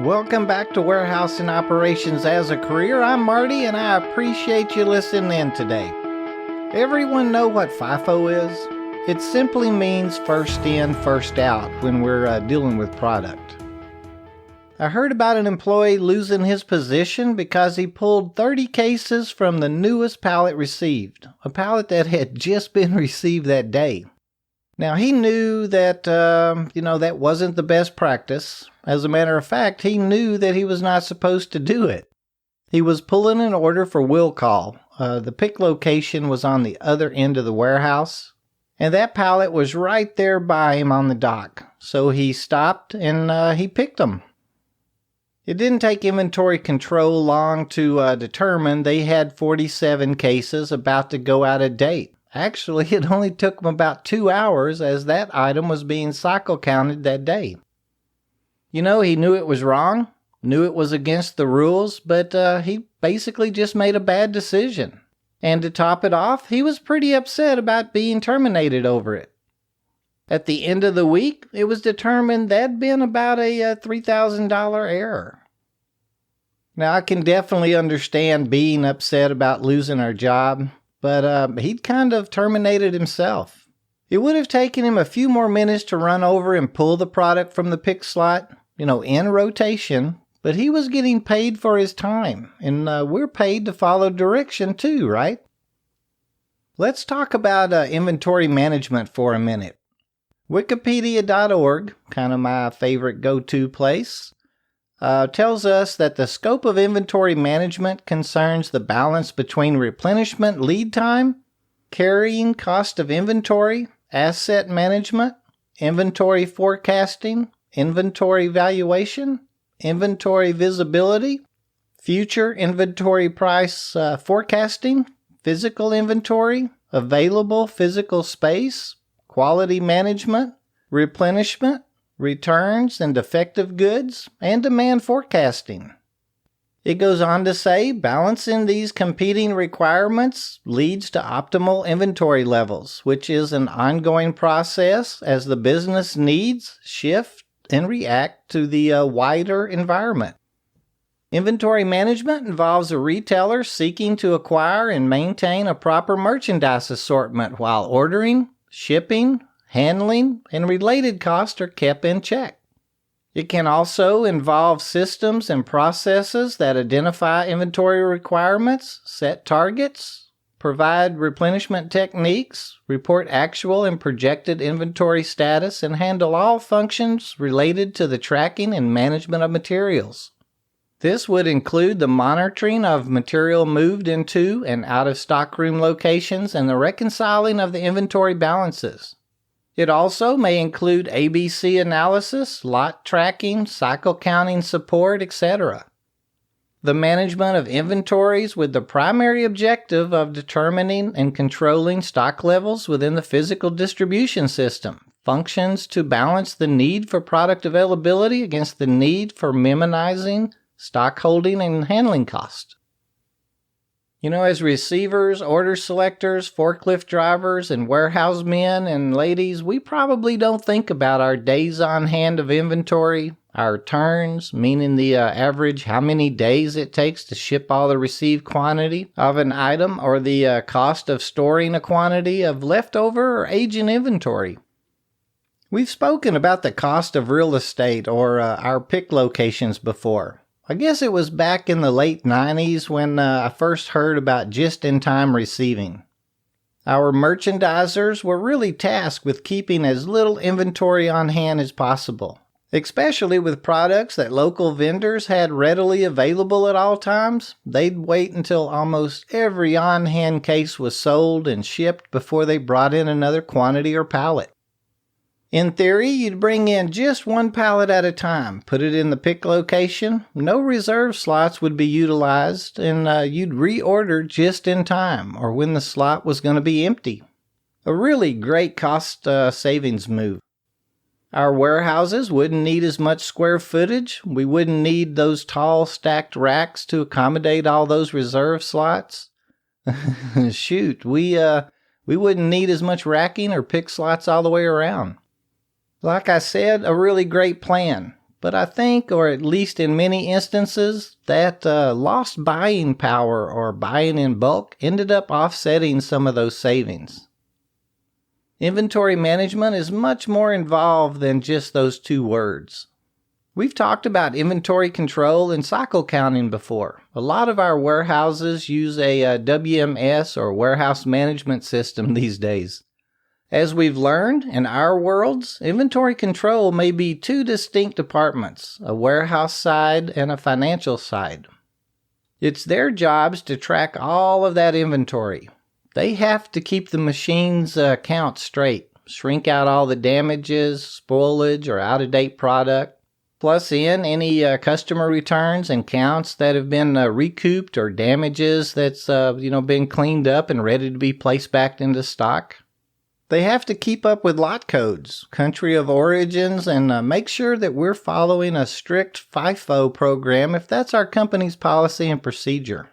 Welcome back to Warehousing Operations as a Career. I'm Marty, and I appreciate you listening in today. Everyone know what FIFO is? It simply means first in, first out when we're dealing with product. I heard about an employee losing his position because he pulled 30 cases from the newest pallet received, a pallet that had just been received that day. Now, he knew that, that wasn't the best practice. As a matter of fact, he knew that he was not supposed to do it. He was pulling an order for will call. The pick location was on the other end of the warehouse, and that pallet was right there by him on the dock. So he stopped and he picked them. It didn't take inventory control long to determine they had 47 cases about to go out of date. Actually, it only took them about 2 hours as that item was being cycle counted that day. He knew it was wrong, knew it was against the rules, but he basically just made a bad decision. And to top it off, he was pretty upset about being terminated over it. At the end of the week, it was determined that'd been about a $3,000 error. Now, I can definitely understand being upset about losing our job, but he'd kind of terminated himself. It would have taken him a few more minutes to run over and pull the product from the pick slot, in rotation, but he was getting paid for his time, and we're paid to follow direction too, right? Let's talk about inventory management for a minute. Wikipedia.org, kind of my favorite go-to place, tells us that the scope of inventory management concerns the balance between replenishment lead time, carrying cost of inventory, asset management, inventory forecasting, inventory valuation, inventory visibility, future inventory price forecasting, physical inventory, available physical space, quality management, replenishment, returns and defective goods, and demand forecasting. It goes on to say, balancing these competing requirements leads to optimal inventory levels, which is an ongoing process as the business needs shift and react to the wider environment. Inventory management involves a retailer seeking to acquire and maintain a proper merchandise assortment while ordering, shipping, handling, and related costs are kept in check. It can also involve systems and processes that identify inventory requirements, set targets, provide replenishment techniques, report actual and projected inventory status, and handle all functions related to the tracking and management of materials. This would include the monitoring of material moved into and out of stockroom locations and the reconciling of the inventory balances. It also may include ABC analysis, lot tracking, cycle counting support, etc. The management of inventories with the primary objective of determining and controlling stock levels within the physical distribution system functions to balance the need for product availability against the need for minimizing stock holding and handling cost. As receivers, order selectors, forklift drivers, and warehouse men and ladies, we probably don't think about our days on hand of inventory, our turns, meaning the average how many days it takes to ship all the received quantity of an item, or the cost of storing a quantity of leftover or aging inventory. We've spoken about the cost of real estate or our pick locations before. I guess it was back in the late 90s when I first heard about just-in-time receiving. Our merchandisers were really tasked with keeping as little inventory on hand as possible, especially with products that local vendors had readily available at all times. They'd wait until almost every on-hand case was sold and shipped before they brought in another quantity or pallet. In theory, you'd bring in just one pallet at a time, put it in the pick location, no reserve slots would be utilized, and you'd reorder just in time or when the slot was going to be empty. A really great cost savings move. Our warehouses wouldn't need as much square footage. We wouldn't need those tall stacked racks to accommodate all those reserve slots. Shoot, we wouldn't need as much racking or pick slots all the way around. Like I said, a really great plan. but I think, or at least in many instances, that lost buying power or buying in bulk ended up offsetting some of those savings. Inventory management is much more involved than just those two words. We've talked about inventory control and cycle counting before. A lot of our warehouses use a WMS or warehouse management system these days. As we've learned, in our worlds, inventory control may be two distinct departments, a warehouse side and a financial side. It's their jobs to track all of that inventory. They have to keep the machine's count straight, shrink out all the damages, spoilage, or out-of-date product, plus in any customer returns and counts that have been recouped or damages that's been cleaned up and ready to be placed back into stock. They have to keep up with lot codes, country of origins, and make sure that we're following a strict FIFO program if that's our company's policy and procedure.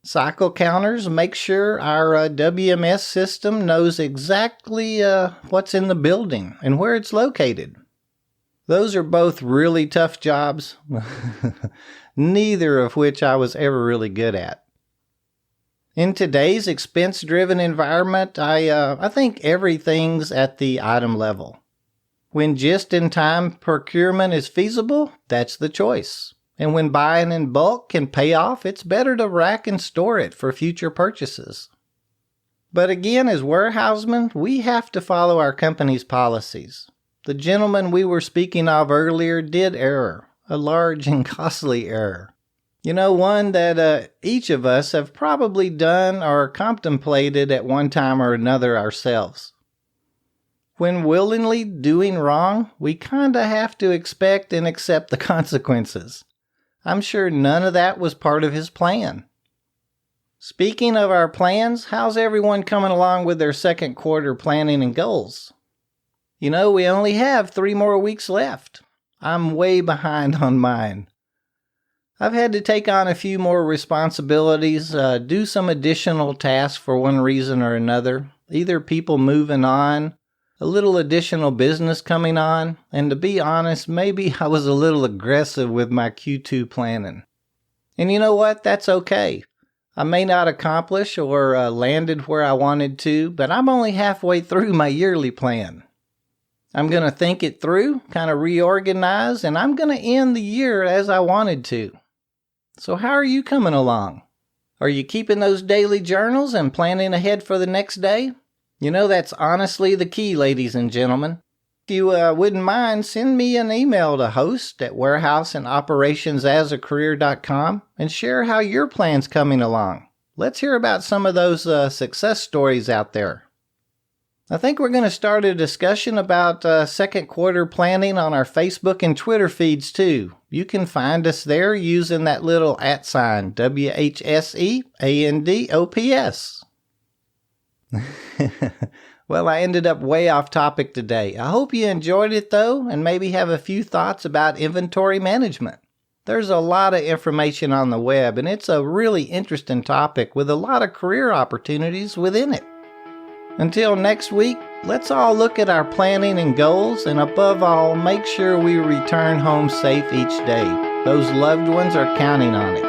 Cycle counters make sure our WMS system knows exactly what's in the building and where it's located. Those are both really tough jobs, neither of which I was ever really good at. In today's expense-driven environment, I think everything's at the item level. When just-in-time procurement is feasible, that's the choice. And when buying in bulk can pay off, it's better to rack and store it for future purchases. But again, as warehousemen, we have to follow our company's policies. The gentleman we were speaking of earlier did err, a large and costly error. One that each of us have probably done or contemplated at one time or another ourselves. When willingly doing wrong, we kinda have to expect and accept the consequences. I'm sure none of that was part of his plan. Speaking of our plans, how's everyone coming along with their second quarter planning and goals? We only have 3 more weeks left. I'm way behind on mine. I've had to take on a few more responsibilities, do some additional tasks for one reason or another, either people moving on, a little additional business coming on, and to be honest, maybe I was a little aggressive with my Q2 planning. And you know what? That's okay. I may not accomplish or landed where I wanted to, but I'm only halfway through my yearly plan. I'm going to think it through, kind of reorganize, and I'm going to end the year as I wanted to. So how are you coming along? Are you keeping those daily journals and planning ahead for the next day? That's honestly the key, ladies and gentlemen. If you wouldn't mind, send me an email to host@warehouseandoperationsasacareer.com and share how your plan's coming along. Let's hear about some of those success stories out there. I think we're going to start a discussion about second quarter planning on our Facebook and Twitter feeds too. You can find us there using that little @ WHSEANDOPS. Well, I ended up way off topic today. I hope you enjoyed it though, and maybe have a few thoughts about inventory management. There's a lot of information on the web, and it's a really interesting topic with a lot of career opportunities within it. Until next week, let's all look at our planning and goals, and above all, make sure we return home safe each day. Those loved ones are counting on it.